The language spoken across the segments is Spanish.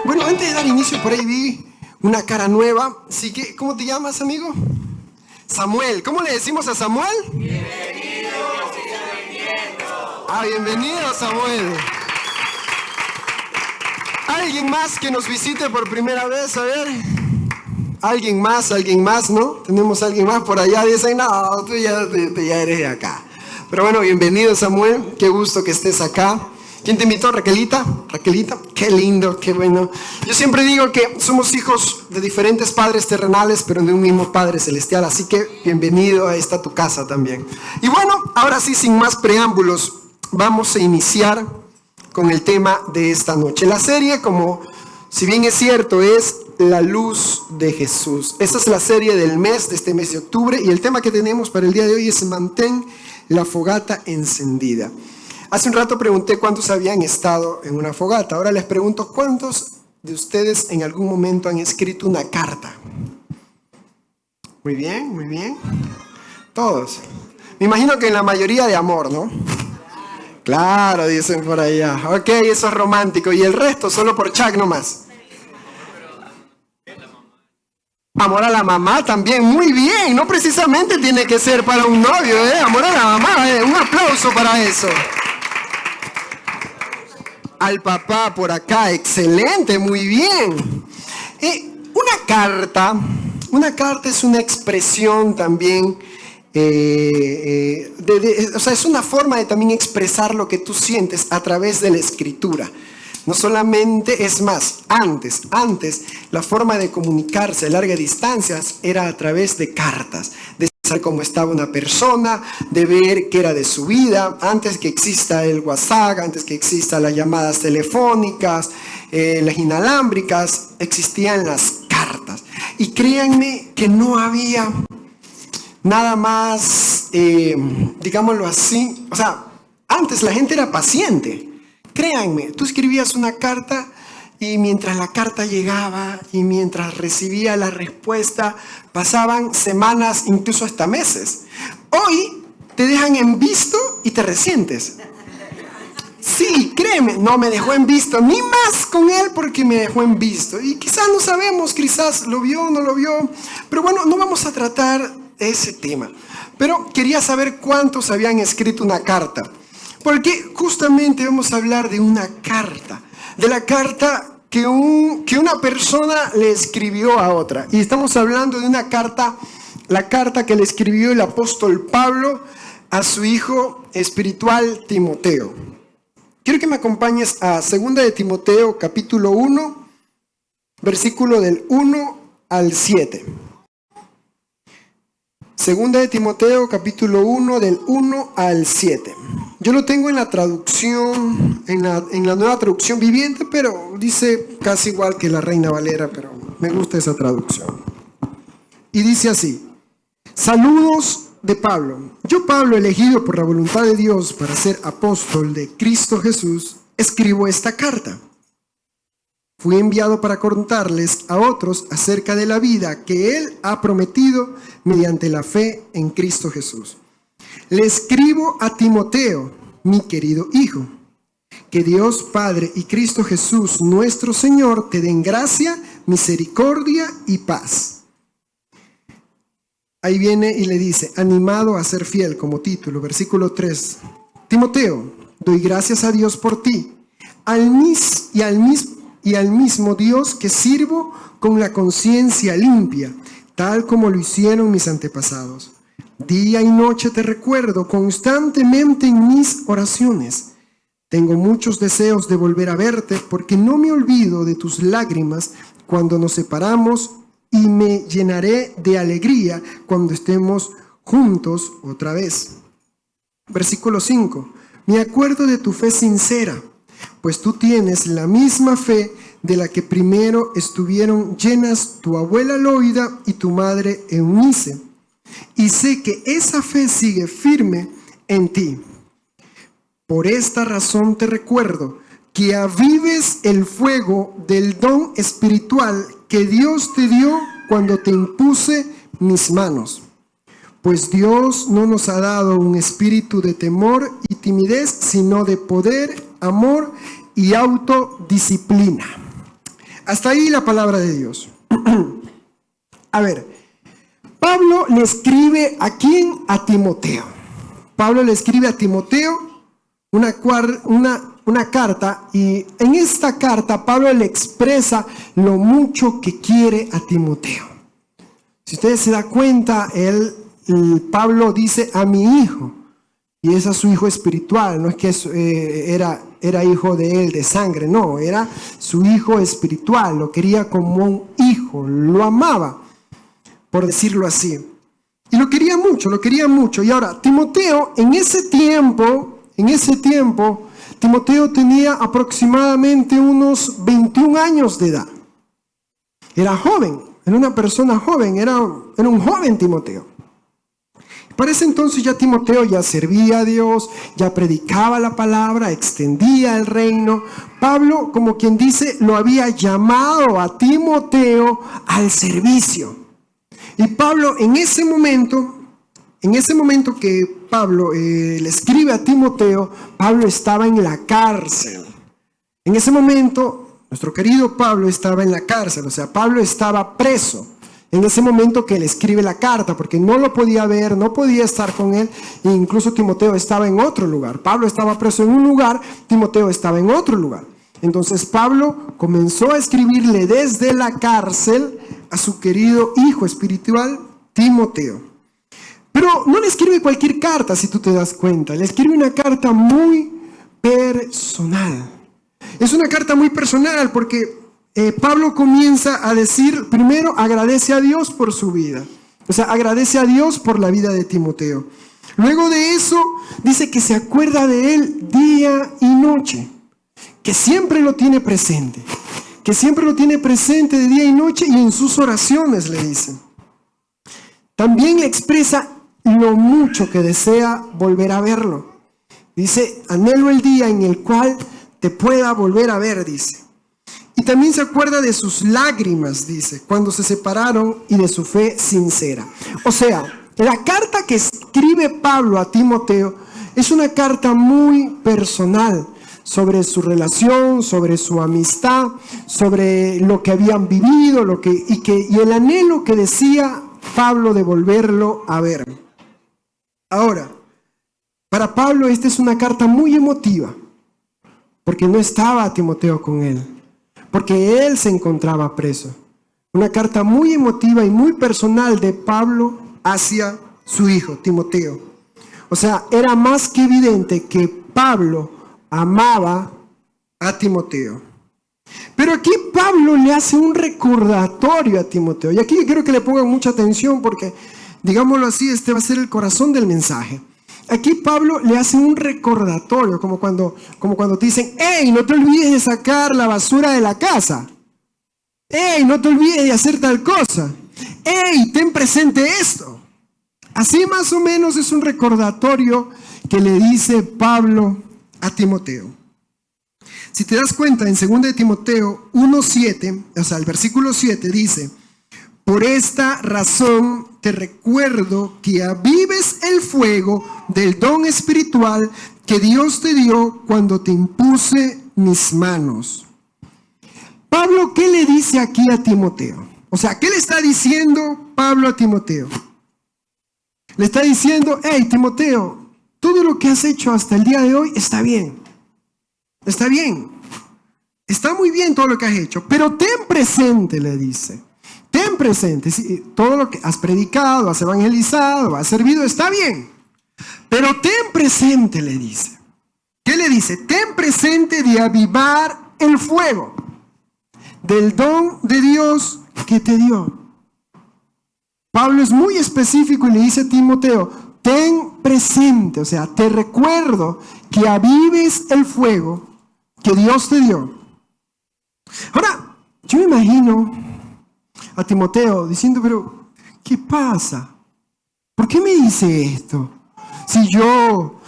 Bueno, antes de dar inicio, por ahí vi una cara nueva. Así que, ¿cómo te llamas, amigo? Samuel. ¿Cómo le decimos a Samuel? Bienvenido. Bienvenido, Samuel. ¿Alguien más que nos visite por primera vez? A ver. ¿Alguien más, no? Tenemos a alguien más por allá. Dicen, no, tú ya eres de acá. Pero bueno, bienvenido, Samuel. Qué gusto que estés acá. ¿Quién te invitó? ¿Raquelita? Raquelita, qué lindo, qué bueno. Yo siempre digo que somos hijos de diferentes padres terrenales, pero de un mismo Padre celestial. Así que bienvenido a esta tu casa también. Y bueno, ahora sí, sin más preámbulos, vamos a iniciar con el tema de esta noche. La serie, como si bien es cierto, es La Luz de Jesús. Esta es la serie del mes, de este mes de octubre. Y el tema que tenemos para el día de hoy es Mantén la fogata encendida. Hace un rato pregunté cuántos habían estado en una fogata. Ahora les pregunto, ¿cuántos de ustedes en algún momento han escrito una carta? Muy bien, muy bien. Todos. Me imagino que en la mayoría de amor, ¿no? Claro, dicen por allá. Ok, eso es romántico. ¿Y el resto solo por chat nomás? Amor a la mamá también, muy bien. No precisamente tiene que ser para un novio, ¿eh? Amor a la mamá, un aplauso para eso. Al papá por acá, excelente, muy bien. Una carta es una expresión también, o sea, es una forma de también expresar lo que tú sientes a través de la escritura. No solamente, es más, antes, la forma de comunicarse a largas distancias era a través de cartas, de saber cómo estaba una persona, de ver qué era de su vida, antes que exista el WhatsApp, antes que existan las llamadas telefónicas, las inalámbricas, existían las cartas. Y créanme que no había nada más, digámoslo así, o sea, antes la gente era paciente. Créanme, tú escribías una carta y mientras la carta llegaba y mientras recibía la respuesta, pasaban semanas, incluso hasta meses. Hoy te dejan en visto y te resientes. Sí, créeme, no me dejó en visto, ni más con él porque me dejó en visto. Y quizás no sabemos, quizás lo vio o no lo vio. Pero bueno, no vamos a tratar ese tema. Pero quería saber cuántos habían escrito una carta. Porque justamente vamos a hablar de una carta, de la carta que una persona le escribió a otra. Y estamos hablando de una carta, la carta que le escribió el apóstol Pablo a su hijo espiritual Timoteo. Quiero que me acompañes a 2 de Timoteo, capítulo 1, versículo del 1 al 7. 2 de Timoteo, capítulo 1, del 1 al 7. Yo lo tengo en la traducción, en la nueva traducción viviente, pero dice casi igual que la Reina Valera, pero me gusta esa traducción. Y dice así: saludos de Pablo. Yo, Pablo, elegido por la voluntad de Dios para ser apóstol de Cristo Jesús, escribo esta carta. Fui enviado para contarles a otros acerca de la vida que Él ha prometido mediante la fe en Cristo Jesús. Le escribo a Timoteo, mi querido hijo, que Dios Padre y Cristo Jesús, nuestro Señor, te den gracia, misericordia y paz. Ahí viene y le dice, animado a ser fiel como título, versículo 3. Timoteo, doy gracias a Dios por ti, al mismo Dios que sirvo con la conciencia limpia, tal como lo hicieron mis antepasados. Día y noche te recuerdo constantemente en mis oraciones. Tengo muchos deseos de volver a verte porque no me olvido de tus lágrimas cuando nos separamos y me llenaré de alegría cuando estemos juntos otra vez. Versículo 5. Me acuerdo de tu fe sincera, pues tú tienes la misma fe de la que primero estuvieron llenas tu abuela Loida y tu madre Eunice. Y sé que esa fe sigue firme en ti. Por esta razón te recuerdo que avives el fuego del don espiritual que Dios te dio cuando te impuse mis manos. Pues Dios no nos ha dado un espíritu de temor y timidez, sino de poder, amor y autodisciplina. hasta ahí la palabra de Dios. A ver, Pablo le escribe ¿a quién? A Timoteo. Pablo le escribe a Timoteo una carta, y en esta carta Pablo le expresa lo mucho que quiere a Timoteo. Si ustedes se dan cuenta, Pablo dice a mi hijo, y es a su hijo espiritual, no es que era hijo de él de sangre, no, era su hijo espiritual, lo quería como un hijo, lo amaba, por decirlo así. Y lo quería mucho. Y ahora, Timoteo, en ese tiempo, Timoteo tenía aproximadamente unos 21 años de edad. Era joven, era una persona joven, era un joven Timoteo. Para ese entonces ya Timoteo ya servía a Dios, ya predicaba la palabra, extendía el reino. Pablo, como quien dice, lo había llamado a Timoteo al servicio. Y Pablo en ese momento que Pablo le escribe a Timoteo, Pablo estaba en la cárcel. En ese momento, nuestro querido Pablo estaba en la cárcel, o sea, Pablo estaba preso. En ese momento que le escribe la carta, porque no lo podía ver, no podía estar con él, e incluso Timoteo estaba en otro lugar. Pablo estaba preso en un lugar, Timoteo estaba en otro lugar. Entonces Pablo comenzó a escribirle desde la cárcel a su querido hijo espiritual, Timoteo. Pero no le escribe cualquier carta, si tú te das cuenta. Le escribe una carta muy personal. Es una carta muy personal porque Pablo comienza a decir, primero agradece a Dios por su vida. O sea, agradece a Dios por la vida de Timoteo. Luego de eso, dice que se acuerda de él día y noche. Que siempre lo tiene presente. Que siempre lo tiene presente de día y noche, y en sus oraciones le dice. También le expresa lo mucho que desea volver a verlo. Dice, anhelo el día en el cual te pueda volver a ver, dice. Y también se acuerda de sus lágrimas, dice, cuando se separaron, y de su fe sincera. O sea, la carta que escribe Pablo a Timoteo es una carta muy personal sobre su relación, sobre su amistad, sobre lo que habían vivido, y el anhelo que decía Pablo de volverlo a ver. Ahora, para Pablo esta es una carta muy emotiva, porque no estaba Timoteo con él, porque él se encontraba preso. Una carta muy emotiva y muy personal de Pablo hacia su hijo, Timoteo. O sea, era más que evidente que Pablo amaba a Timoteo. Pero aquí Pablo le hace un recordatorio a Timoteo. Y aquí quiero que le pongan mucha atención porque, digámoslo así, este va a ser el corazón del mensaje. Aquí Pablo le hace un recordatorio, como cuando te dicen, hey, no te olvides de sacar la basura de la casa. Hey, no te olvides de hacer tal cosa. Hey, ten presente esto. Así más o menos es un recordatorio que le dice Pablo a Timoteo. Si te das cuenta, en 2 de Timoteo 1:7, o sea, el versículo 7 dice, por esta razón te recuerdo que avives el fuego del don espiritual que Dios te dio cuando te impuse mis manos. Pablo, ¿qué le dice aquí a Timoteo? O sea, ¿qué le está diciendo Pablo a Timoteo? Le está diciendo, hey, Timoteo, todo lo que has hecho hasta el día de hoy está bien. Está bien. Está muy bien todo lo que has hecho, pero ten presente, le dice. Ten presente. Sí, todo lo que has predicado, has evangelizado, has servido, está bien. Pero ten presente, le dice. ¿Qué le dice? Ten presente de avivar el fuego del don de Dios que te dio. Pablo es muy específico y le dice a Timoteo, ten presente, o sea, te recuerdo que avives el fuego que Dios te dio. Ahora, yo me imagino a Timoteo diciendo, pero, ¿qué pasa? ¿Por qué me dice esto? Si yo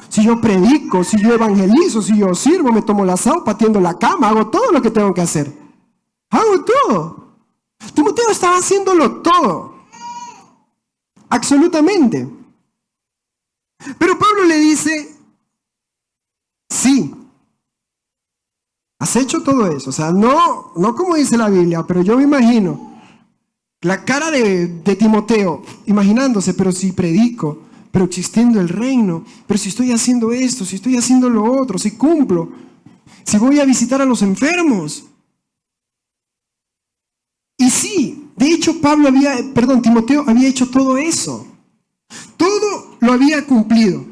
predico, si yo evangelizo, si yo sirvo, me tomo la sopa, tiendo la cama, hago todo lo que tengo que hacer. Hago todo. Timoteo estaba haciéndolo todo. Absolutamente. Pero Pablo le dice, sí, Has hecho todo eso. O sea, no como dice la Biblia, pero yo me imagino la cara de Timoteo, imaginándose, pero si predico, pero existiendo el reino, pero si estoy haciendo esto, si estoy haciendo lo otro, si cumplo, si voy a visitar a los enfermos. Y sí, de hecho Timoteo había hecho todo eso. Todo lo había cumplido.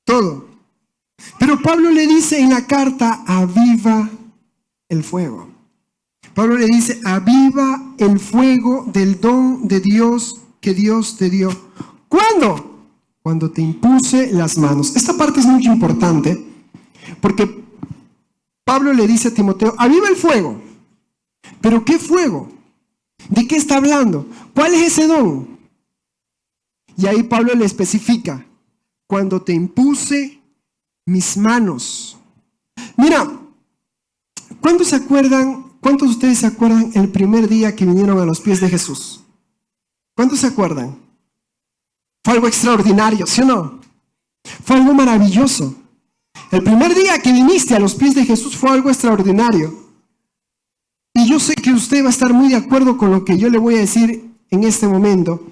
Todo. Pero Pablo le dice en la carta, aviva el fuego. Pablo le dice, aviva el fuego del don de Dios que Dios te dio. ¿Cuándo? Cuando te impuse las manos. Esta parte es muy importante porque Pablo le dice a Timoteo, aviva el fuego. ¿Pero qué fuego? ¿De qué está hablando? ¿Cuál es ese don? Y ahí Pablo le especifica, cuando te impuse mis manos. Mira, ¿cuántos de ustedes se acuerdan el primer día que vinieron a los pies de Jesús? ¿Cuántos se acuerdan? Fue algo extraordinario, ¿sí o no? Fue algo maravilloso. El primer día que viniste a los pies de Jesús fue algo extraordinario. Y yo sé que usted va a estar muy de acuerdo con lo que yo le voy a decir en este momento.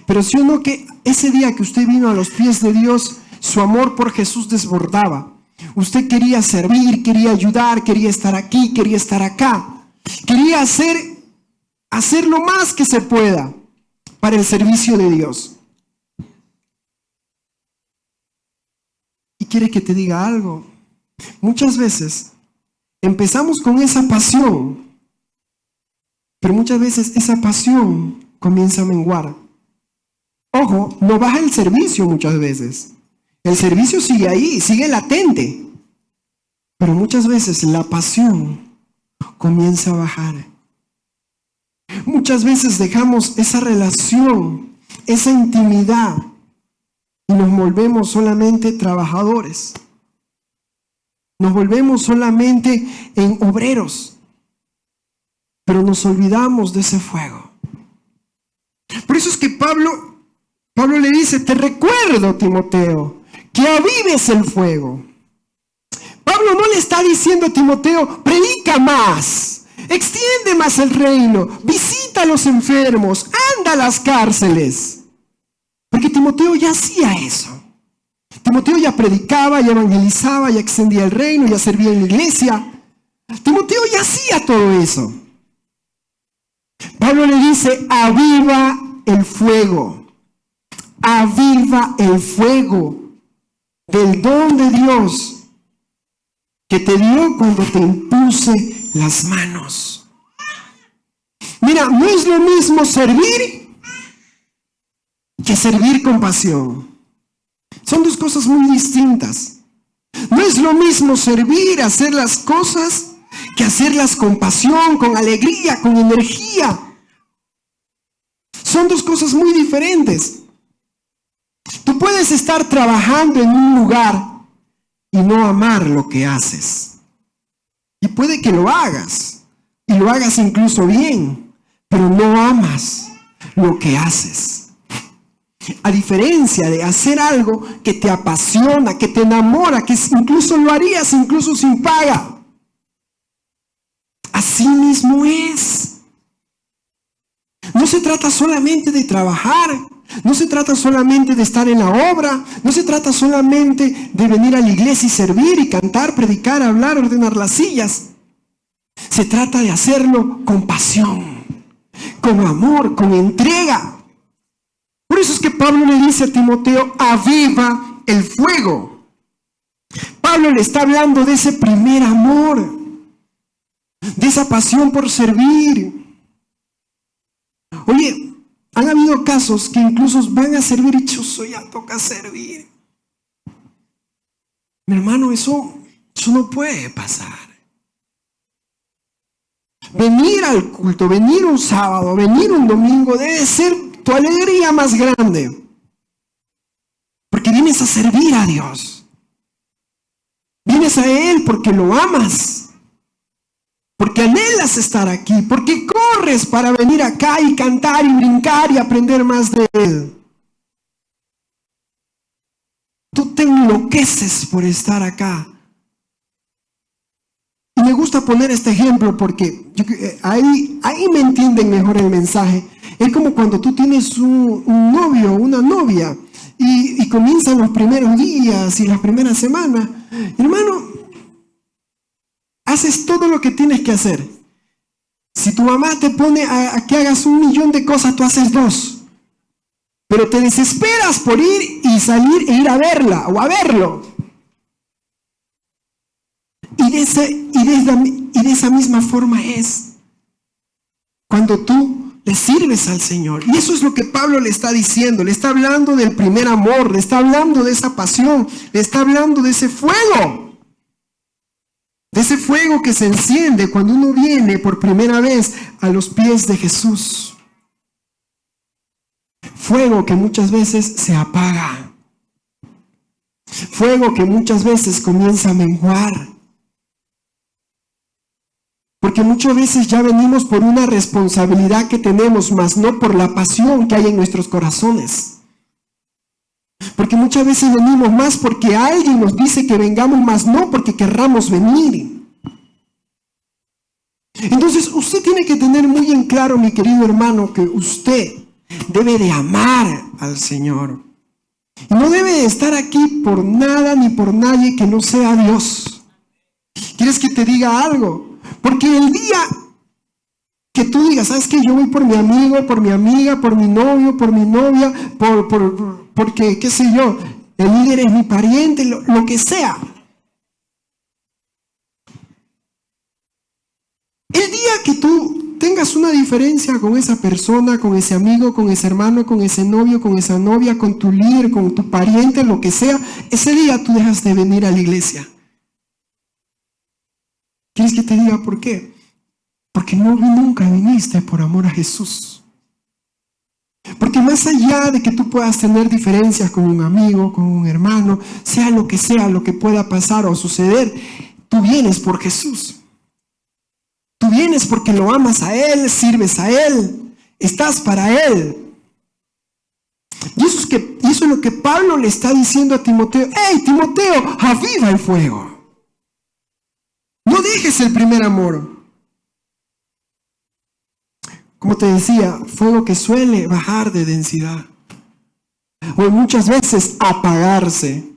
Pero sí o no que ese día que usted vino a los pies de Dios, su amor por Jesús desbordaba. Usted quería servir, quería ayudar, quería estar aquí, quería estar acá. Quería hacer lo más que se pueda para el servicio de Dios. Y quiere que te diga algo. Muchas veces empezamos con esa pasión, pero muchas veces esa pasión comienza a menguar. Ojo, no baja el servicio muchas veces. El servicio sigue ahí, sigue latente. Pero muchas veces la pasión comienza a bajar. Muchas veces dejamos esa relación, esa intimidad, y nos volvemos solamente trabajadores. Nos volvemos solamente en obreros. Pero nos olvidamos de ese fuego. Por eso es que Pablo le dice, te recuerdo, Timoteo, que avives el fuego. Pablo no le está diciendo a Timoteo, predica más, extiende más el reino, visita a los enfermos, anda a las cárceles. Porque Timoteo ya hacía eso. Timoteo ya predicaba, ya evangelizaba, ya extendía el reino, ya servía en la iglesia. Timoteo ya hacía todo eso. Pablo le dice, aviva el fuego. Aviva el fuego del don de Dios que te dio cuando te impuse las manos. Mira, no es lo mismo servir que servir con pasión. Son dos cosas muy distintas. No es lo mismo servir, hacer las cosas, que hacerlas con pasión, con alegría, con energía. Son dos cosas muy diferentes. Tú puedes estar trabajando en un lugar y no amar lo que haces. Y puede que lo hagas, y lo hagas incluso bien, pero no amas lo que haces. A diferencia de hacer algo que te apasiona, que te enamora, que incluso lo harías incluso sin paga. Así mismo es. No se trata solamente de trabajar, no se trata solamente de estar en la obra, no se trata solamente de venir a la iglesia y servir y cantar, predicar, hablar, ordenar las sillas. Se trata de hacerlo con pasión, con amor, con entrega. Por eso es que Pablo le dice a Timoteo, aviva el fuego. Pablo le está hablando de ese primer amor, de esa pasión por servir. Oye, han habido casos que incluso van a servir y chuzo, ya toca servir. Mi hermano, eso no puede pasar. Venir al culto, venir un sábado, venir un domingo debe ser tu alegría más grande. Porque vienes a servir a Dios. Vienes a Él porque lo amas. Porque anhelas estar aquí, porque corres para venir acá y cantar y brincar y aprender más de Él. Tú te enloqueces por estar acá. Y me gusta poner este ejemplo porque ahí me entienden mejor el mensaje. Es como cuando tú tienes un novio o una novia y comienzan los primeros días y las primeras semanas. Hermano, haces todo lo que tienes que hacer. Si tu mamá te pone a que hagas 1.000.000 de cosas, tú haces 2. Pero te desesperas por ir y salir e ir a verla o a verlo. Y de esa misma forma es cuando tú le sirves al Señor. Y eso es lo que Pablo le está diciendo. Le está hablando del primer amor, le está hablando de esa pasión, le está hablando de ese fuego. De ese fuego que se enciende cuando uno viene por primera vez a los pies de Jesús. Fuego que muchas veces se apaga. Fuego que muchas veces comienza a menguar. Porque muchas veces ya venimos por una responsabilidad que tenemos, mas no por la pasión que hay en nuestros corazones. Porque muchas veces venimos más porque alguien nos dice que vengamos, más no porque querramos venir. Entonces usted tiene que tener muy en claro, mi querido hermano, que usted debe de amar al Señor. Y no debe de estar aquí por nada ni por nadie que no sea Dios. ¿Quieres que te diga algo? Porque el día que tú digas, ¿sabes qué? Yo voy por mi amigo, por mi amiga, por mi novio, por mi novia, porque, qué sé yo, el líder es mi pariente, lo que sea. El día que tú tengas una diferencia con esa persona, con ese amigo, con ese hermano, con ese novio, con esa novia, con tu líder, con tu pariente, lo que sea, ese día tú dejas de venir a la iglesia. ¿Quieres que te diga por qué? Porque nunca viniste por amor a Jesús. Porque más allá de que tú puedas tener diferencias con un amigo, con un hermano, sea lo que pueda pasar o suceder, tú vienes por Jesús. Tú vienes porque lo amas a Él, sirves a Él, estás para Él. Y eso es lo que Pablo le está diciendo a Timoteo. ¡Hey, Timoteo, aviva el fuego! No dejes el primer amor. Como te decía, fuego que suele bajar de densidad. O muchas veces apagarse.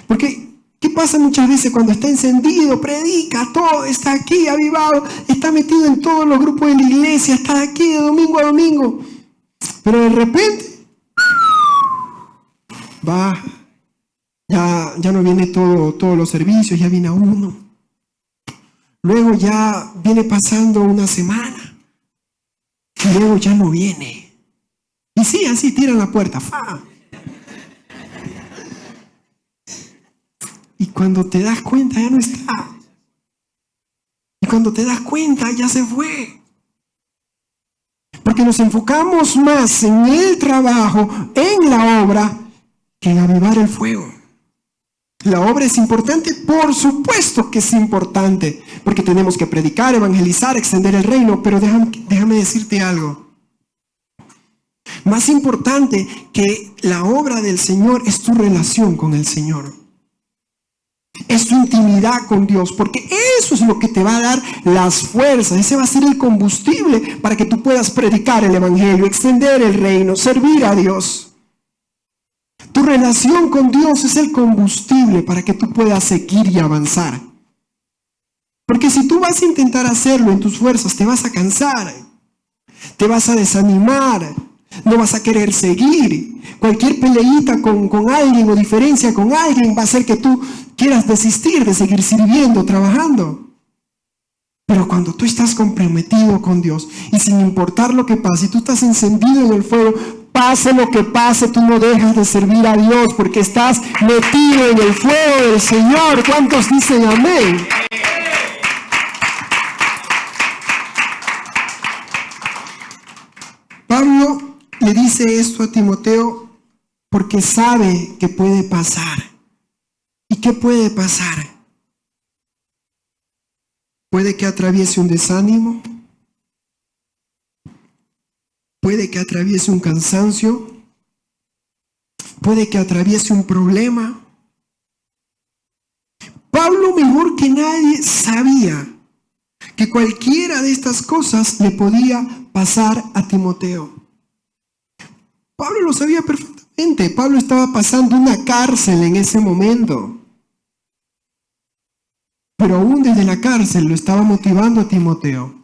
Porque, ¿qué pasa muchas veces cuando está encendido, predica, todo, está aquí avivado, está metido en todos los grupos de la iglesia, está aquí de domingo a domingo? Pero de repente, baja. Ya no viene todos los servicios, ya viene uno. Luego ya viene pasando una semana. Y luego ya no viene. Y sí, así tiran la puerta. ¡Fa! Y cuando te das cuenta ya no está. Y cuando te das cuenta ya se fue. Porque nos enfocamos más en el trabajo, en la obra, que en avivar el fuego. La obra es importante, por supuesto que es importante, porque tenemos que predicar, evangelizar, extender el reino, pero déjame decirte algo. Más importante que la obra del Señor es tu relación con el Señor. Es tu intimidad con Dios, porque eso es lo que te va a dar las fuerzas. Ese va a ser el combustible para que tú puedas predicar el evangelio, extender el reino, servir a Dios. Tu relación con Dios es el combustible para que tú puedas seguir y avanzar. Porque si tú vas a intentar hacerlo en tus fuerzas, te vas a cansar, te vas a desanimar, no vas a querer seguir. Cualquier peleita con alguien o diferencia con alguien va a hacer que tú quieras desistir de seguir sirviendo, trabajando. Pero cuando tú estás comprometido con Dios y sin importar lo que pase, tú estás encendido en el fuego, pase lo que pase, tú no dejas de servir a Dios porque estás metido en el fuego del Señor. ¿Cuántos dicen amén? Pablo le dice esto a Timoteo porque sabe que puede pasar. ¿Y qué puede pasar? Puede que atraviese un desánimo. Puede que atraviese un cansancio. Puede que atraviese un problema. Pablo, mejor que nadie, sabía que cualquiera de estas cosas le podía pasar a Timoteo. Pablo lo sabía perfectamente. Pablo estaba pasando una cárcel en ese momento. Pero aún desde la cárcel lo estaba motivando a Timoteo.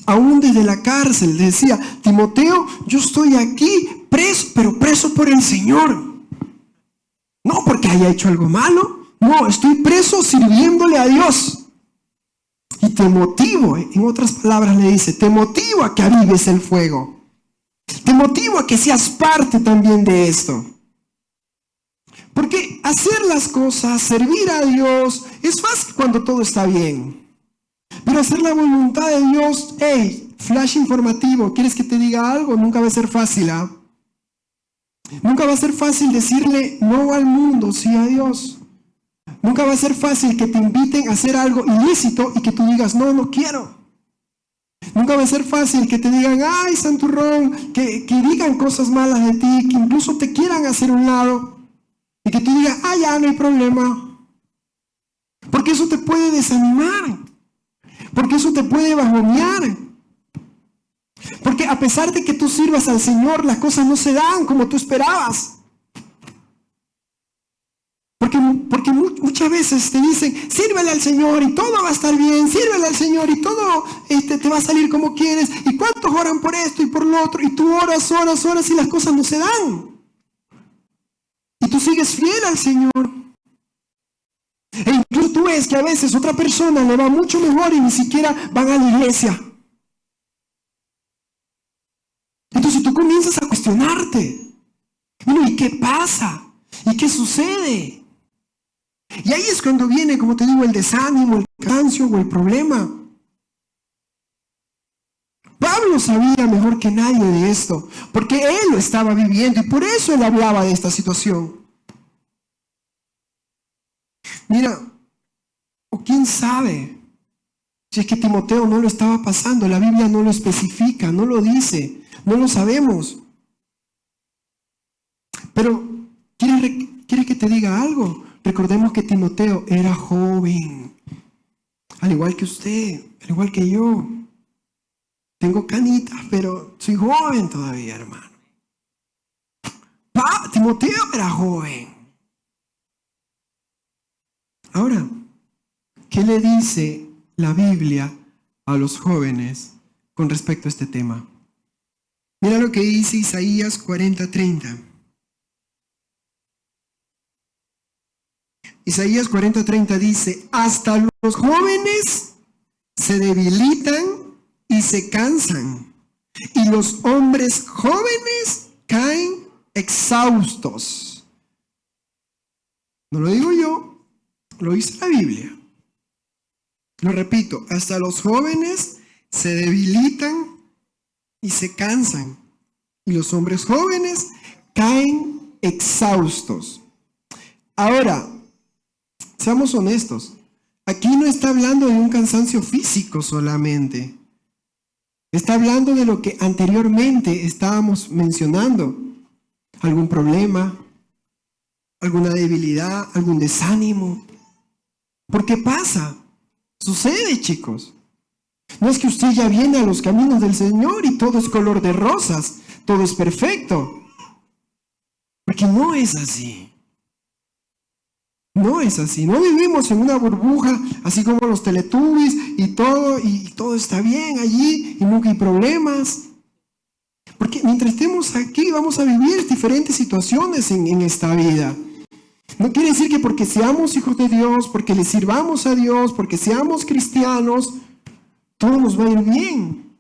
Aún desde la cárcel decía: Timoteo, yo estoy aquí preso, pero preso por el Señor. No porque haya hecho algo malo. No, estoy preso sirviéndole a Dios. Y te motivo, en otras palabras le dice, te motivo a que avives el fuego. Te motivo a que seas parte también de esto. Porque hacer las cosas, servir a Dios, es fácil cuando todo está bien. Pero hacer la voluntad de Dios, flash informativo, ¿quieres que te diga algo? Nunca va a ser fácil, ¿ah? Nunca va a ser fácil decirle no al mundo, sí a Dios. Nunca va a ser fácil que te inviten a hacer algo ilícito y que tú digas, no, no quiero. Nunca va a ser fácil que te digan, ay, santurrón, que digan cosas malas de ti, que incluso te quieran hacer un lado. Y que tú digas, ya no hay problema. Porque eso te puede desanimar. Porque eso te puede bajonear. Porque a pesar de que tú sirvas al Señor, las cosas no se dan como tú esperabas. Porque muchas veces te dicen, sírvele al Señor y todo va a estar bien, sírvele al Señor y todo te va a salir como quieres. ¿Y cuántos oran por esto y por lo otro? Y tú oras y las cosas no se dan. Y tú sigues fiel al Señor. E incluso tú ves que a veces otra persona le va mucho mejor y ni siquiera van a la iglesia. Entonces tú comienzas a cuestionarte. Bueno, ¿y qué pasa? ¿Y qué sucede? Y ahí es cuando viene, como te digo, el desánimo, el cansancio o el problema. Pablo sabía mejor que nadie de esto, porque él lo estaba viviendo y por eso él hablaba de esta situación. Mira, o quién sabe, si es que Timoteo no lo estaba pasando, la Biblia no lo especifica, no lo dice, no lo sabemos. Pero, ¿quieres que te diga algo? Recordemos que Timoteo era joven, al igual que usted, al igual que yo. Tengo canitas, pero soy joven todavía, hermano. Timoteo era joven. Ahora, ¿qué le dice la Biblia a los jóvenes con respecto a este tema? Mira lo que dice Isaías 40:30. Isaías 40:30 dice, hasta los jóvenes se debilitan y se cansan, y los hombres jóvenes caen exhaustos. No lo digo yo, lo dice la Biblia. Lo repito, hasta los jóvenes se debilitan y se cansan, y los hombres jóvenes caen exhaustos. Ahora, seamos honestos, aquí no está hablando de un cansancio físico solamente. Está hablando de lo que anteriormente estábamos mencionando. Algún problema, alguna debilidad, algún desánimo. ¿Por qué pasa? Sucede, chicos. No es que usted ya viene a los caminos del Señor y todo es color de rosas, todo es perfecto. Porque no es así. No es así, no vivimos en una burbuja así como los Teletubbies y todo está bien allí y nunca hay problemas. Porque mientras estemos aquí vamos a vivir diferentes situaciones en esta vida. No quiere decir que porque seamos hijos de Dios, porque le sirvamos a Dios, porque seamos cristianos, todo nos va a ir bien.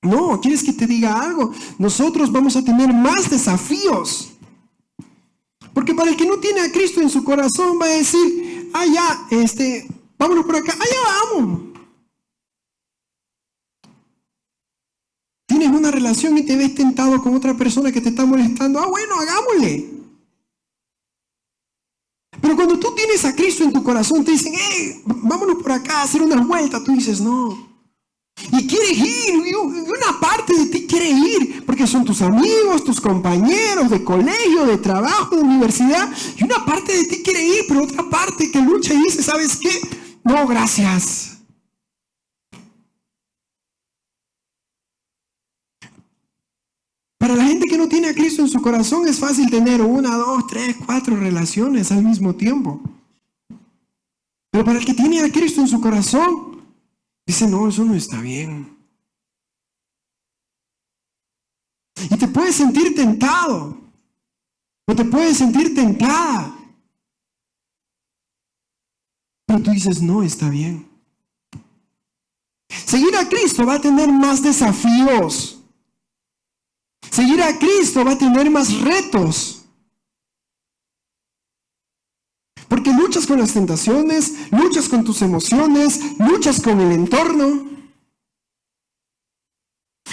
No, ¿quieres que te diga algo? Nosotros vamos a tener más desafíos. Porque para el que no tiene a Cristo en su corazón va a decir, vámonos por acá, allá vamos. Tienes una relación y te ves tentado con otra persona que te está molestando, bueno, hagámosle. Pero cuando tú tienes a Cristo en tu corazón, te dicen, vámonos por acá a hacer unas vueltas, tú dices, no. Y quieres ir, y una parte de ti quiere ir, porque son tus amigos, tus compañeros de colegio, de trabajo, de universidad, y una parte de ti quiere ir, pero otra parte que lucha y dice, ¿sabes qué? No, gracias. Para la gente que no tiene a Cristo en su corazón es fácil tener 1, 2, 3, 4 relaciones al mismo tiempo. Pero para el que tiene a Cristo en su corazón, dice, no, eso no está bien. Y te puedes sentir tentado, o te puedes sentir tentada. Pero tú dices, no, está bien. Seguir a Cristo va a tener más desafíos. Seguir a Cristo va a tener más retos. Porque luchas con las tentaciones, luchas con tus emociones, luchas con el entorno.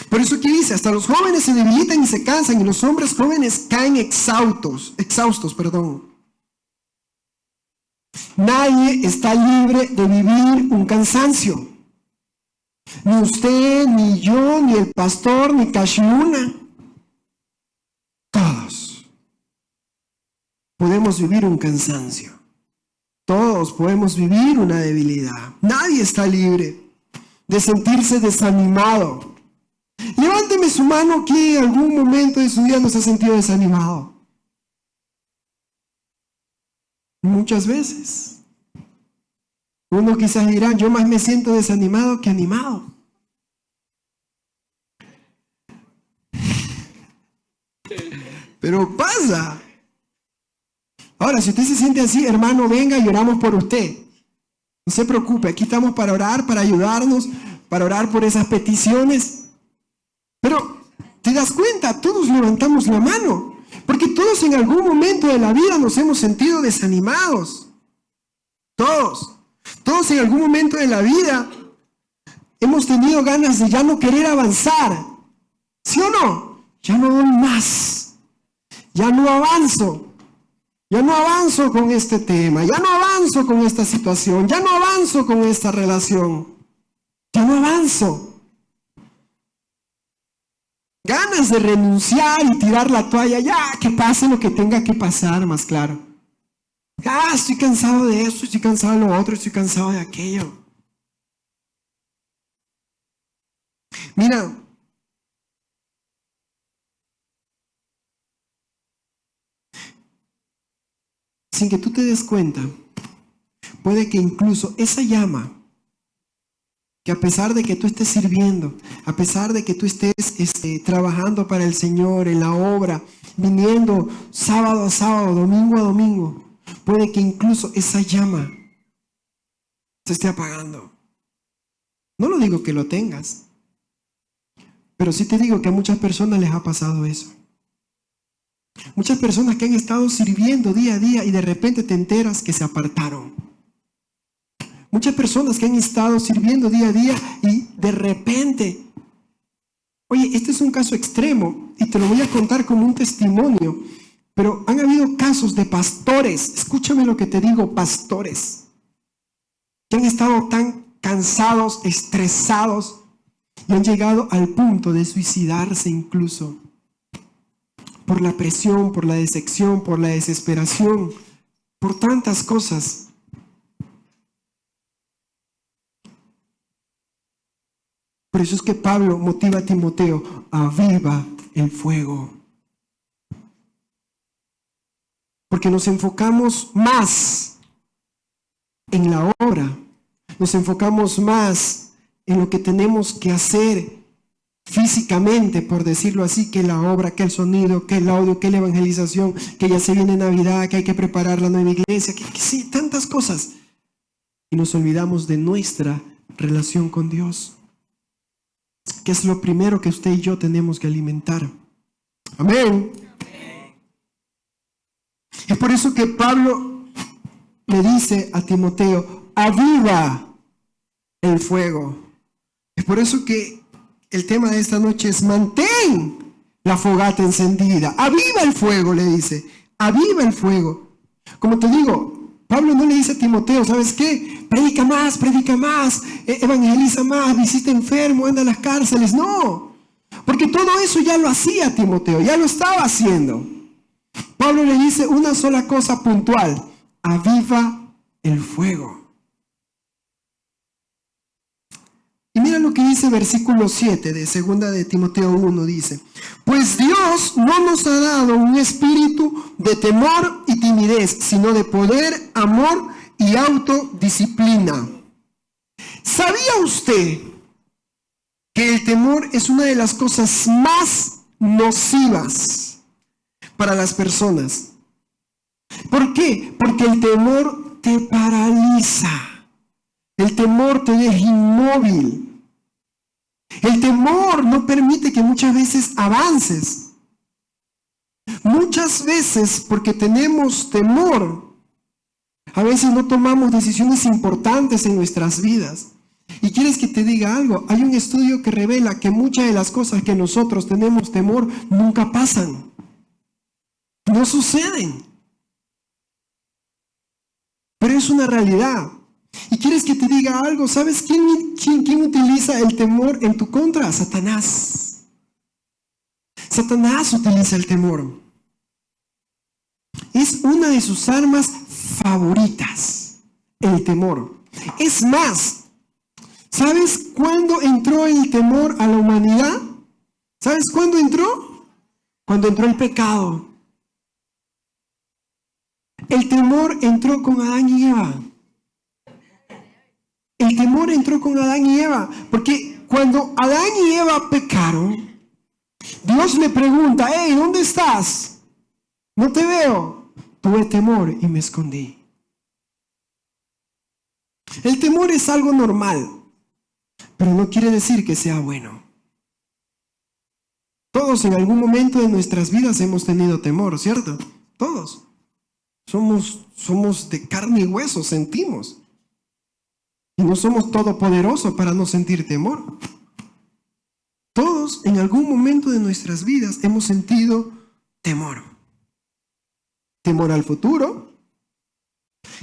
Por eso aquí dice, hasta los jóvenes se debilitan y se cansan, y los hombres jóvenes caen exhaustos. Nadie está libre de vivir un cansancio. Ni usted, ni yo, ni el pastor, ni Kashmuna. Todos podemos vivir un cansancio. Todos podemos vivir una debilidad. Nadie está libre de sentirse desanimado. Levánteme su mano que en algún momento de su vida no se ha sentido desanimado. Muchas veces. Uno quizás dirá, yo más me siento desanimado que animado. Pero pasa. Ahora, si usted se siente así, hermano, venga y oramos por usted. No se preocupe, aquí estamos para orar, para ayudarnos, para orar por esas peticiones. Pero, ¿te das cuenta? Todos levantamos la mano. Porque todos en algún momento de la vida nos hemos sentido desanimados. Todos. Todos en algún momento de la vida hemos tenido ganas de ya no querer avanzar. ¿Sí o no? Ya no doy más. Ya no avanzo. Ya no avanzo con este tema. Ya no avanzo con esta situación. Ya no avanzo con esta relación. Ya no avanzo. Ganas de renunciar y tirar la toalla. Ya, que pase lo que tenga que pasar, más claro. Estoy cansado de esto, estoy cansado de lo otro, estoy cansado de aquello. Mira, sin que tú te des cuenta, puede que incluso esa llama, que a pesar de que tú estés sirviendo, a pesar de que tú estés trabajando para el Señor en la obra, viniendo sábado a sábado, domingo a domingo, puede que incluso esa llama se esté apagando. No lo digo que lo tengas, pero sí te digo que a muchas personas les ha pasado eso. Muchas personas que han estado sirviendo día a día y de repente te enteras que se apartaron. Muchas personas que han estado sirviendo día a día y de repente, oye, este es un caso extremo y te lo voy a contar como un testimonio, pero han habido casos de pastores, escúchame lo que te digo, pastores, que han estado tan cansados, estresados y han llegado al punto de suicidarse incluso. Por la presión, por la decepción, por la desesperación, por tantas cosas. Por eso es que Pablo motiva a Timoteo, aviva el fuego. Porque nos enfocamos más en la obra, nos enfocamos más en lo que tenemos que hacer físicamente, por decirlo así, que la obra, que el sonido, que el audio, que la evangelización, que ya se viene Navidad, que hay que preparar la nueva iglesia, que sí, tantas cosas. Y nos olvidamos de nuestra relación con Dios, que es lo primero que usted y yo tenemos que alimentar. Amén. Es por eso que Pablo le dice a Timoteo, aviva el fuego. Es por eso que el tema de esta noche es mantén la fogata encendida. Aviva el fuego, le dice. Aviva el fuego. Como te digo, Pablo no le dice a Timoteo, ¿sabes qué? Predica más, evangeliza más, visita enfermo, anda a las cárceles. No, porque todo eso ya lo hacía Timoteo, ya lo estaba haciendo. Pablo le dice una sola cosa puntual, aviva el fuego. Y mira lo lo que dice versículo 7 de 2 de Timoteo 1, dice: pues Dios no nos ha dado un espíritu de temor y timidez, sino de poder, amor y autodisciplina. ¿Sabía usted que el temor es una de las cosas más nocivas para las personas? ¿Por qué? Porque el temor te paraliza. El temor te deja inmóvil. El temor no permite que muchas veces avances. Muchas veces, porque tenemos temor, a veces no tomamos decisiones importantes en nuestras vidas. Y quieres que te diga algo, hay un estudio que revela que muchas de las cosas que nosotros tenemos temor nunca pasan. No suceden. Pero es una realidad. Y quieres que te diga algo, ¿sabes quién utiliza el temor en tu contra? Satanás. Satanás utiliza el temor. Es una de sus armas favoritas, el temor. Es más, ¿sabes cuándo entró el temor a la humanidad? ¿Sabes cuándo entró? Cuando entró el pecado. El temor entró con Adán y Eva. El temor entró con Adán y Eva, porque cuando Adán y Eva pecaron, Dios le pregunta: hey, ¿dónde estás? No te veo. Tuve temor y me escondí. El temor es algo normal, pero no quiere decir que sea bueno. Todos en algún momento de nuestras vidas hemos tenido temor, ¿cierto? Todos. Somos de carne y hueso, sentimos. Y no somos todopoderosos para no sentir temor. Todos en algún momento de nuestras vidas hemos sentido temor. Temor al futuro.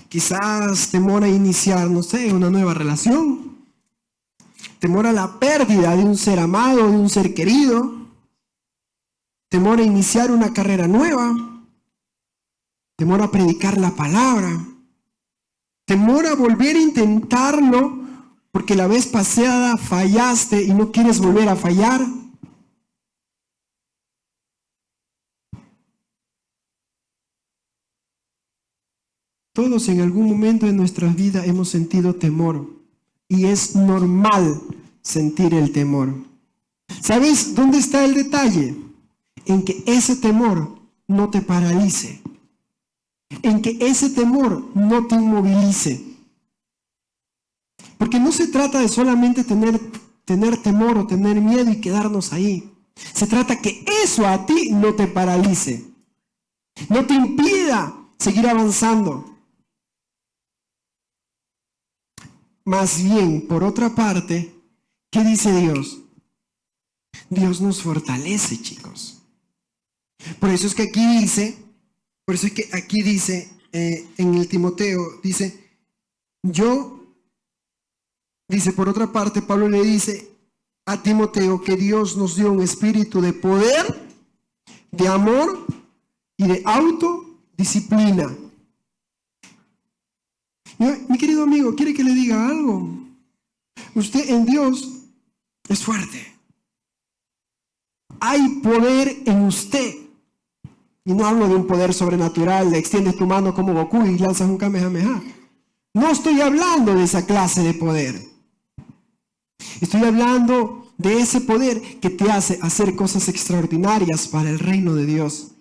Quizás temor a iniciar, no sé, una nueva relación. Temor a la pérdida de un ser amado, de un ser querido. Temor a iniciar una carrera nueva. Temor a predicar la palabra. Temor a volver a intentarlo porque la vez pasada fallaste y no quieres volver a fallar. Todos en algún momento de nuestra vida hemos sentido temor y es normal sentir el temor. ¿Sabes dónde está el detalle? En que ese temor no te paralice. En que ese temor no te inmovilice. Porque no se trata de solamente tener temor o tener miedo y quedarnos ahí. Se trata que eso a ti no te paralice. No te impida seguir avanzando. Más bien, por otra parte, ¿qué dice Dios? Dios nos fortalece, chicos. Por eso es que aquí dice, en el Timoteo, dice, por otra parte, Pablo le dice a Timoteo que Dios nos dio un espíritu de poder, de amor y de autodisciplina. Mi querido amigo, ¿quiere que le diga algo? Usted en Dios es fuerte. Hay poder en usted. Y no hablo de un poder sobrenatural, de extiendes tu mano como Goku y lanzas un Kamehameha. No estoy hablando de esa clase de poder. Estoy hablando de ese poder que te hace hacer cosas extraordinarias para el reino de Dios.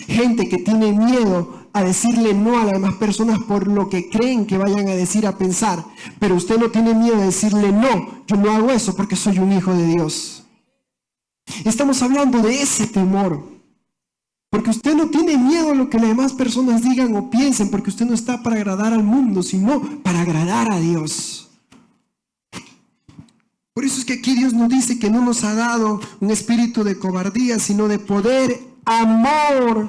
Gente que tiene miedo a decirle no a las demás personas por lo que creen que vayan a decir, a pensar. Pero usted no tiene miedo de decirle no, yo no hago eso porque soy un hijo de Dios. Estamos hablando de ese temor. Porque usted no tiene miedo a lo que las demás personas digan o piensen, porque usted no está para agradar al mundo, sino para agradar a Dios. Por eso es que aquí Dios nos dice que no nos ha dado un espíritu de cobardía, sino de poder, amor.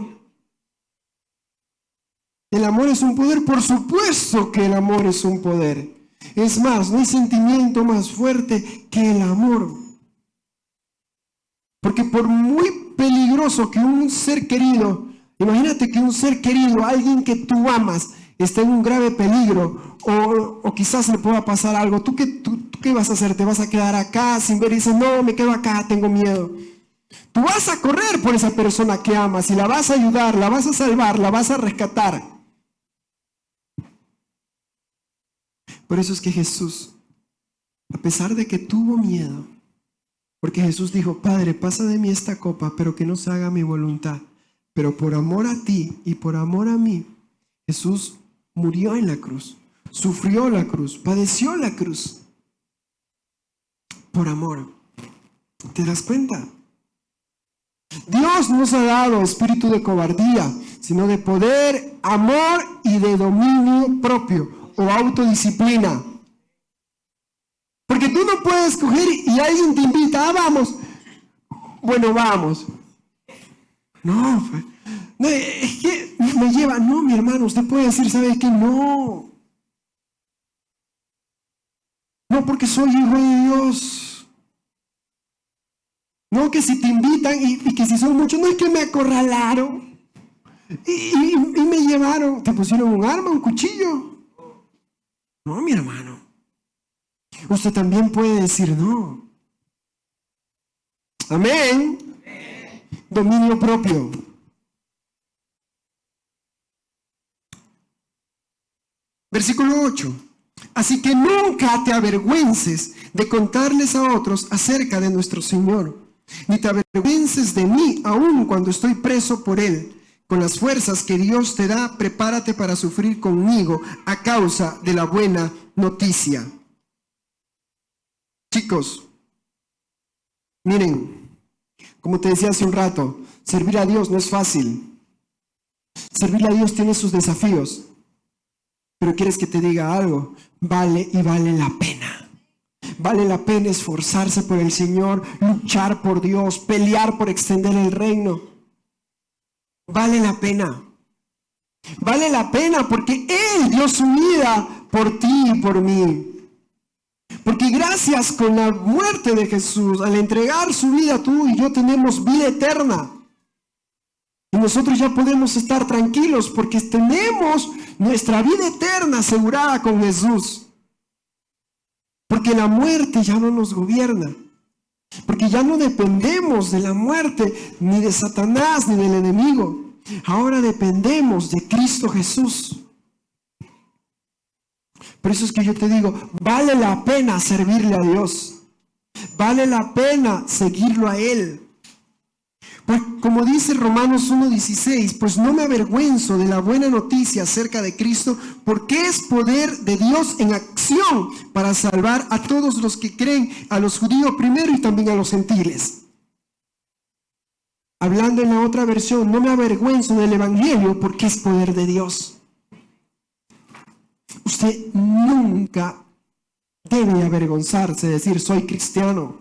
¿El amor es un poder? Por supuesto que el amor es un poder. Es más, no hay sentimiento más fuerte que el amor. Porque por muy peligroso que un ser querido, imagínate que un ser querido, alguien que tú amas, está en un grave peligro o quizás le pueda pasar algo. ¿Tú ¿qué vas a hacer? ¿Te vas a quedar acá sin ver? Y dices, no, me quedo acá, tengo miedo. Tú vas a correr por esa persona que amas y la vas a ayudar, la vas a salvar, la vas a rescatar. Por eso es que Jesús, a pesar de que tuvo miedo, porque Jesús dijo, Padre, pasa de mí esta copa, pero que no se haga mi voluntad. Pero por amor a ti y por amor a mí, Jesús murió en la cruz, sufrió la cruz, padeció la cruz. Por amor. ¿Te das cuenta? Dios nos ha dado espíritu de cobardía, sino de poder, amor y de dominio propio o autodisciplina. Porque tú no puedes coger y alguien te invita, vamos. Bueno, vamos. No, es que me lleva. No, mi hermano, usted puede decir, ¿sabe qué? No. No, porque soy hijo de Dios. No, que si te invitan y que si son muchos, no es que me acorralaron y me llevaron, te pusieron un arma, un cuchillo. No, mi hermano. Usted también puede decir no. Amén. Dominio propio. Versículo 8. Así que nunca te avergüences de contarles a otros acerca de nuestro Señor, ni te avergüences de mí, aun cuando estoy preso por Él. Con las fuerzas que Dios te da, prepárate para sufrir conmigo a causa de la buena noticia. Chicos, miren, como te decía hace un rato, servir a Dios no es fácil. Servir a Dios tiene sus desafíos. Pero quieres que te diga algo, vale y vale la pena. Vale la pena esforzarse por el Señor, luchar por Dios, pelear por extender el reino. Vale la pena. Vale la pena porque Él dio su vida por ti y por mí. Porque gracias con la muerte de Jesús, al entregar su vida, tú y yo tenemos vida eterna. Y nosotros ya podemos estar tranquilos porque tenemos nuestra vida eterna asegurada con Jesús. Porque la muerte ya no nos gobierna. Porque ya no dependemos de la muerte, ni de Satanás, ni del enemigo. Ahora dependemos de Cristo Jesús. Por eso es que yo te digo, vale la pena servirle a Dios. Vale la pena seguirlo a Él. Pues como dice Romanos 1:16, pues no me avergüenzo de la buena noticia acerca de Cristo, porque es poder de Dios en acción para salvar a todos los que creen, a los judíos primero y también a los gentiles. Hablando en la otra versión, no me avergüenzo del evangelio porque es poder de Dios. Usted nunca debe avergonzarse de decir soy cristiano.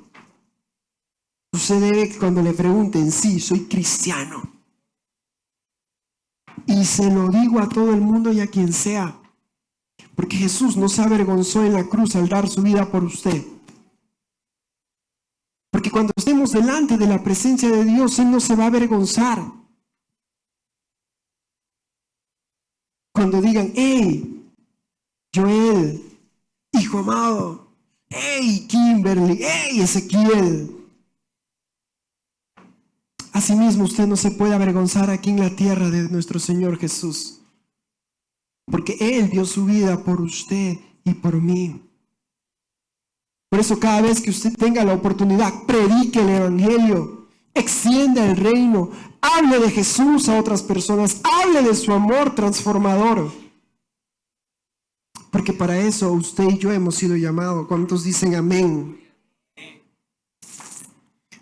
Usted debe, cuando le pregunten, sí, soy cristiano. Y se lo digo a todo el mundo y a quien sea. Porque Jesús no se avergonzó en la cruz al dar su vida por usted. Porque cuando estemos delante de la presencia de Dios, Él no se va a avergonzar. Cuando digan, hey, Joel, hijo amado, hey, Kimberly, hey, Ezequiel. Asimismo, usted no se puede avergonzar aquí en la tierra de nuestro Señor Jesús. Porque Él dio su vida por usted y por mí. Por eso cada vez que usted tenga la oportunidad, predique el evangelio, extienda el reino, hable de Jesús a otras personas, hable de su amor transformador. Porque para eso usted y yo hemos sido llamados. ¿Cuántos dicen amén?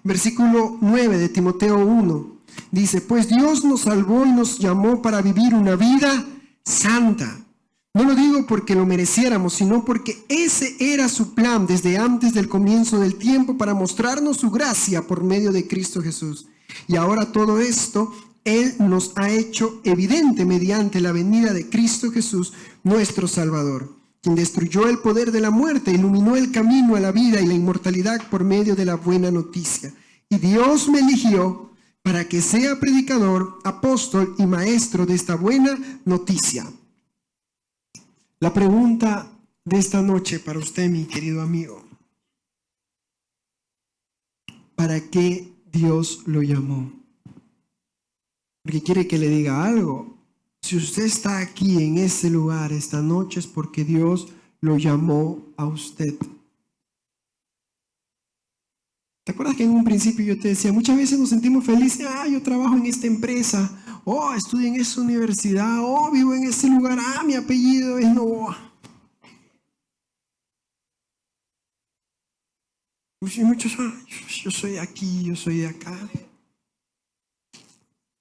Versículo 9 de Timoteo 1 dice, pues Dios nos salvó y nos llamó para vivir una vida santa. No lo digo porque lo mereciéramos, sino porque ese era su plan desde antes del comienzo del tiempo para mostrarnos su gracia por medio de Cristo Jesús. Y ahora todo esto Él nos ha hecho evidente mediante la venida de Cristo Jesús, nuestro Salvador, quien destruyó el poder de la muerte, iluminó el camino a la vida y la inmortalidad por medio de la buena noticia. Y Dios me eligió para que sea predicador, apóstol y maestro de esta buena noticia. La pregunta de esta noche para usted, mi querido amigo, para qué Dios lo llamó. Porque quiere que le diga algo. Si usted está aquí en este lugar esta noche es porque Dios lo llamó a usted. ¿Te acuerdas que en un principio yo te decía, muchas veces nos sentimos felices? Yo trabajo en esta empresa, estudio en esta universidad, vivo en este lugar, mi apellido es Novoa. Muchos, yo soy de aquí, yo soy de acá.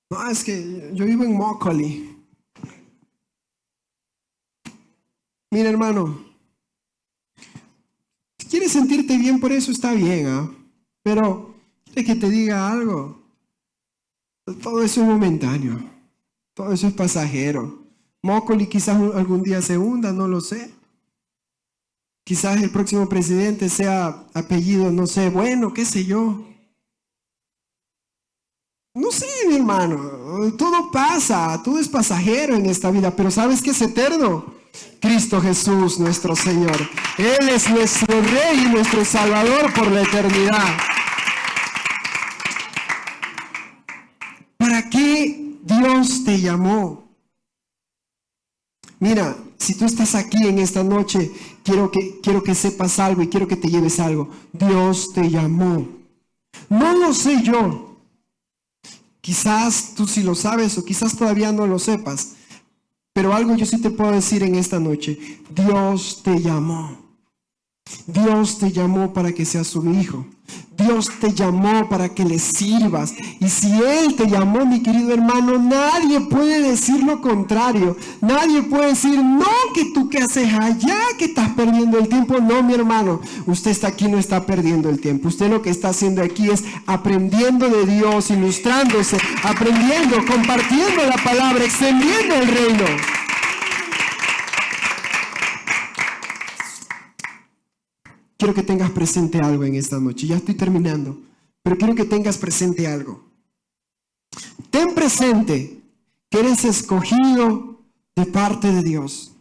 No, es que yo vivo en Mócoli. Mira, hermano, si quieres sentirte bien por eso, está bien, pero ¿quieres que te diga algo? Todo eso es momentáneo, todo eso es pasajero. Mócoli quizás algún día se hunda, no lo sé. Quizás el próximo presidente sea apellido, no sé, bueno, qué sé yo. No sé, mi hermano, todo pasa, todo es pasajero en esta vida, pero ¿sabes qué es eterno? Cristo Jesús, nuestro Señor. Él es nuestro Rey y nuestro Salvador por la eternidad. ¿Para qué Dios te llamó? Mira, si tú estás aquí en esta noche, quiero que sepas algo y quiero que te lleves algo. Dios te llamó. No lo sé yo. Quizás tú sí lo sabes o quizás todavía no lo sepas. Pero algo yo sí te puedo decir en esta noche. Dios te llamó. Dios te llamó para que seas su hijo. Dios te llamó para que le sirvas. Y si Él te llamó, mi querido hermano, nadie puede decir lo contrario. Nadie puede decir, no, que tú qué haces allá, que estás perdiendo el tiempo. No, mi hermano, usted está aquí, no está perdiendo el tiempo. Usted lo que está haciendo aquí es aprendiendo de Dios, ilustrándose, aprendiendo, compartiendo la palabra, extendiendo el reino. Quiero que tengas presente algo en esta noche. Ya estoy terminando, pero quiero que tengas presente algo. Ten presente que eres escogido de parte de Dios.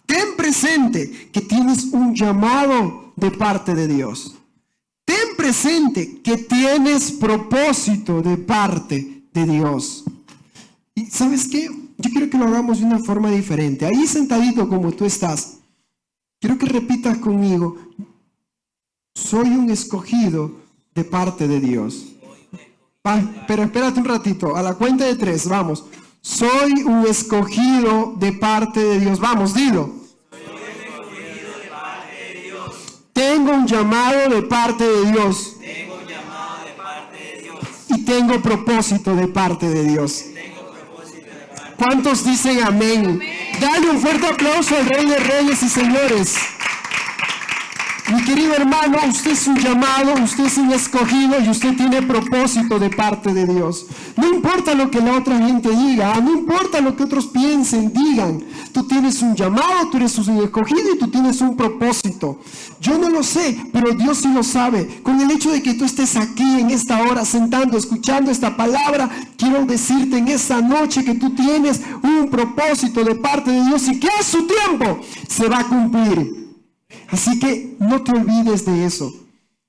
Ten presente que tienes un llamado de parte de Dios. Ten presente que tienes propósito de parte de Dios. ¿Y sabes qué? Yo quiero que lo hagamos de una forma diferente. Ahí sentadito como tú estás. Quiero que repitas conmigo, soy un escogido de parte de Dios. Pero espérate un ratito, a la cuenta de 3, vamos. Soy un escogido de parte de Dios. Vamos, dilo. Tengo un llamado de parte de Dios. Y tengo propósito de parte de Dios. ¿Cuántos dicen amén? Dale un fuerte aplauso al Rey de Reyes y Señores. Mi querido hermano, usted es un llamado, usted es un escogido y usted tiene propósito de parte de Dios. No importa lo que la otra gente diga, no importa lo que otros piensen, digan. Tú tienes un llamado, tú eres un escogido y tú tienes un propósito. Yo no lo sé, pero Dios sí lo sabe. Con el hecho de que tú estés aquí en esta hora, sentando, escuchando esta palabra, quiero decirte en esta noche que tú tienes un propósito de parte de Dios y que a su tiempo se va a cumplir. Así que no te olvides de eso,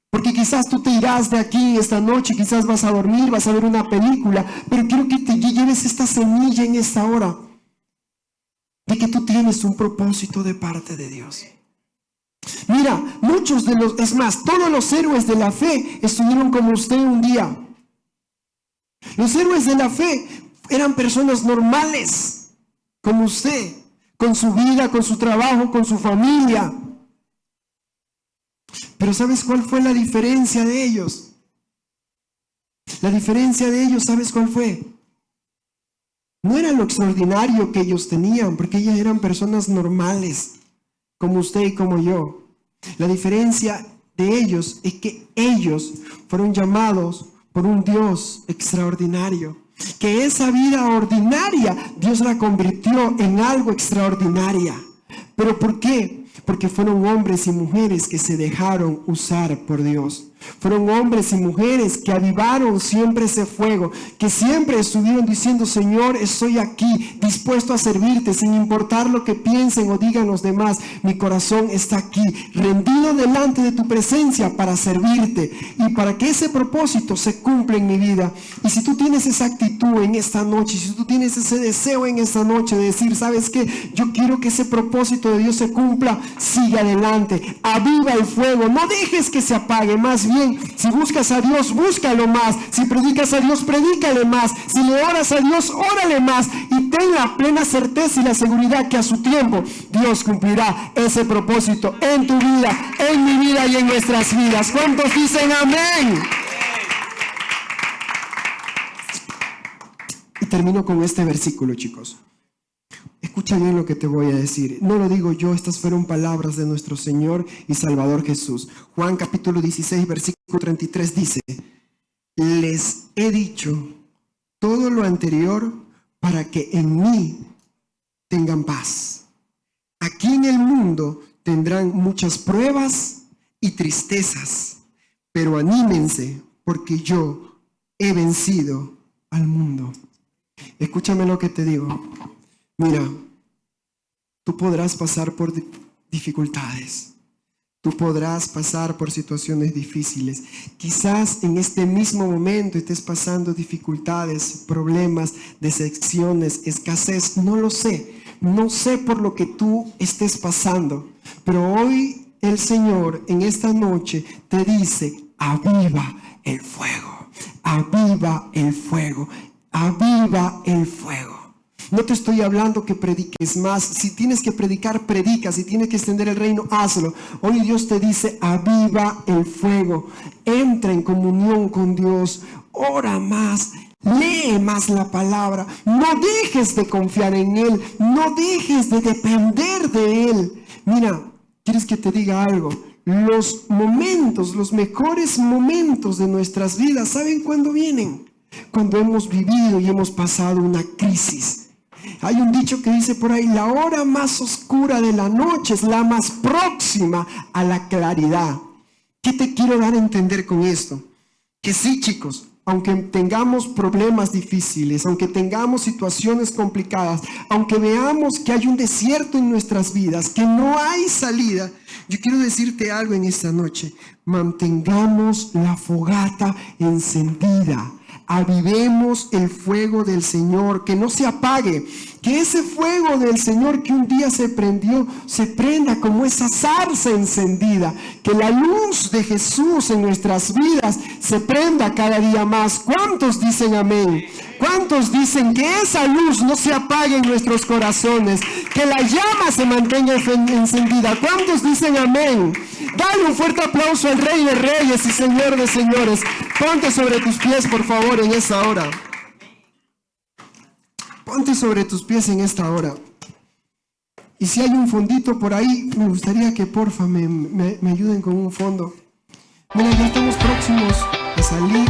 porque quizás tú te irás de aquí esta noche, quizás vas a dormir, vas a ver una película, pero quiero que te lleves esta semilla en esta hora, de que tú tienes un propósito de parte de Dios. Mira, todos los héroes de la fe estuvieron como usted un día. Los héroes de la fe eran personas normales, como usted, con su vida, con su trabajo, con su familia. Pero ¿sabes cuál fue la diferencia de ellos? La diferencia de ellos, ¿sabes cuál fue? No era lo extraordinario que ellos tenían, porque ellas eran personas normales, como usted y como yo. La diferencia de ellos es que ellos fueron llamados por un Dios extraordinario. Que esa vida ordinaria, Dios la convirtió en algo extraordinaria. ¿Pero por qué? Porque fueron hombres y mujeres que se dejaron usar por Dios. Fueron hombres y mujeres que avivaron siempre ese fuego, que siempre estuvieron diciendo: Señor, estoy aquí, dispuesto a servirte, sin importar lo que piensen o digan los demás. Mi corazón está aquí, rendido delante de tu presencia para servirte y para que ese propósito se cumpla en mi vida. Y si tú tienes esa actitud en esta noche, si tú tienes ese deseo en esta noche de decir: ¿sabes qué? Yo quiero que ese propósito de Dios se cumpla, sigue adelante, aviva el fuego, no dejes que se apague. Más bien, si buscas a Dios, búscalo más. Si predicas a Dios, predícale más. Si le oras a Dios, órale más. Y ten la plena certeza y la seguridad que a su tiempo Dios cumplirá ese propósito en tu vida, en mi vida y en nuestras vidas. ¿Cuántos dicen amén? Y termino con este versículo, chicos. Escucha bien lo que te voy a decir. No lo digo yo, estas fueron palabras de nuestro Señor y Salvador Jesús. Juan capítulo 16, versículo 33 dice: les he dicho todo lo anterior para que en mí tengan paz. Aquí en el mundo tendrán muchas pruebas y tristezas, pero anímense porque yo he vencido al mundo. Escúchame lo que te digo. Mira, tú podrás pasar por dificultades, tú podrás pasar por situaciones difíciles. Quizás en este mismo momento estés pasando dificultades, problemas, decepciones, escasez. No lo sé, no sé por lo que tú estés pasando, pero hoy el Señor en esta noche te dice: aviva el fuego, aviva el fuego, aviva el fuego. No te estoy hablando que prediques más. Si tienes que predicar, predica. Si tienes que extender el reino, hazlo. Hoy Dios te dice: aviva el fuego. Entra en comunión con Dios. Ora más. Lee más la palabra. No dejes de confiar en Él. No dejes de depender de Él. Mira, ¿quieres que te diga algo? Los momentos, los mejores momentos de nuestras vidas, ¿saben cuándo vienen? Cuando hemos vivido y hemos pasado una crisis. Hay un dicho que dice por ahí: la hora más oscura de la noche es la más próxima a la claridad. ¿Qué te quiero dar a entender con esto? Que sí, chicos, aunque tengamos problemas difíciles, aunque tengamos situaciones complicadas, aunque veamos que hay un desierto en nuestras vidas, que no hay salida, yo quiero decirte algo en esta noche: mantengamos la fogata encendida. Avivemos el fuego del Señor, que no se apague, que ese fuego del Señor que un día se prendió, se prenda como esa zarza encendida, que la luz de Jesús en nuestras vidas se prenda cada día más. ¿Cuántos dicen amén? ¿Cuántos dicen que esa luz no se apague en nuestros corazones, que la llama se mantenga encendida? ¿Cuántos dicen amén? Dale un fuerte aplauso al Rey de Reyes y Señor de Señores. Ponte sobre tus pies, por favor, en esta hora. Ponte sobre tus pies en esta hora. Y si hay un fondito por ahí, me gustaría que porfa me ayuden con un fondo. Mira, ya estamos próximos a salir